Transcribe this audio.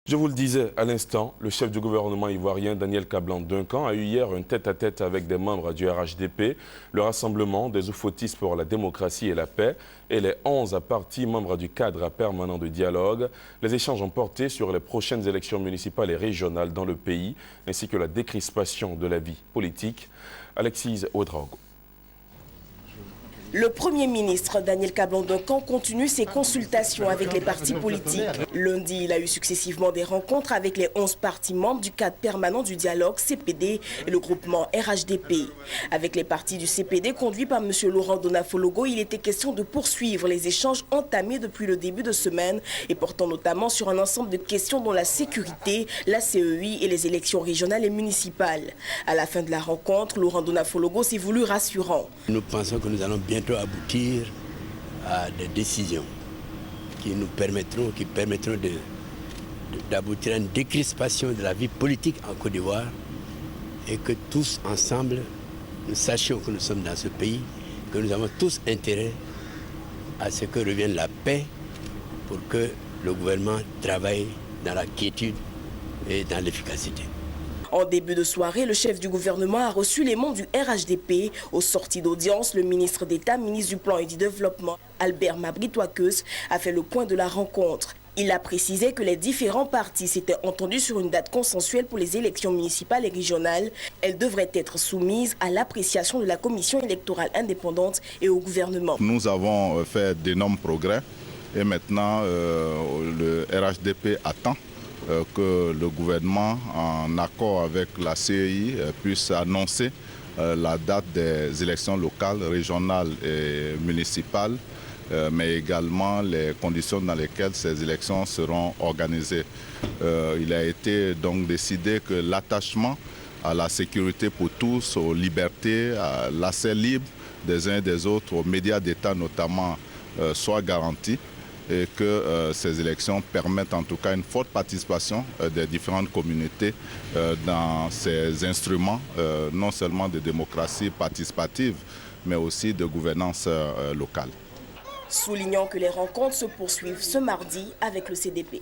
Je vous le disais à l'instant, le chef du gouvernement ivoirien Daniel Kablan-Duncan a eu hier un tête-à-tête avec des membres du RHDP, le Rassemblement des Oufoutistes pour la démocratie et la paix, et les 11 partis membres du cadre permanent de dialogue. Les échanges ont porté sur les prochaines élections municipales et régionales dans le pays, ainsi que la décrispation de la vie politique. Alexis Ouedraogo. Le Premier ministre Daniel Kablan-Duncan continue ses consultations avec les partis politiques. Lundi, il a eu successivement des rencontres avec les 11 partis membres du cadre permanent du dialogue CPD et le groupement RHDP. Avec les partis du CPD conduits par M. Laurent Donafologo, il était question de poursuivre les échanges entamés depuis le début de semaine et portant notamment sur un ensemble de questions dont la sécurité, la CEI et les élections régionales et municipales. À la fin de la rencontre, Laurent Donafologo s'est voulu rassurant. Nous pensons que nous allons bientôt aboutir à des décisions qui permettront d'aboutir à une décrispation de la vie politique en Côte d'Ivoire et que tous ensemble, nous sachions que nous sommes dans ce pays, que nous avons tous intérêt à ce que revienne la paix pour que le gouvernement travaille dans la quiétude et dans l'efficacité. En début de soirée, le chef du gouvernement a reçu les membres du RHDP. Aux sorties d'audience, le ministre d'État, ministre du Plan et du Développement, Albert Mabry-Touakeus, a fait le point de la rencontre. Il a précisé que les différents partis s'étaient entendus sur une date consensuelle pour les élections municipales et régionales. Elles devraient être soumises à l'appréciation de la commission électorale indépendante et au gouvernement. Nous avons fait d'énormes progrès et maintenant le RHDP attend que le gouvernement, en accord avec la CEI, puisse annoncer la date des élections locales, régionales et municipales, mais également les conditions dans lesquelles ces élections seront organisées. Il a été donc décidé que l'attachement à la sécurité pour tous, aux libertés, à l'accès libre des uns et des autres, aux médias d'État notamment, soit garanti, et que ces élections permettent en tout cas une forte participation des différentes communautés dans ces instruments, non seulement de démocratie participative, mais aussi de gouvernance locale. Soulignant que les rencontres se poursuivent ce mardi avec le CDP.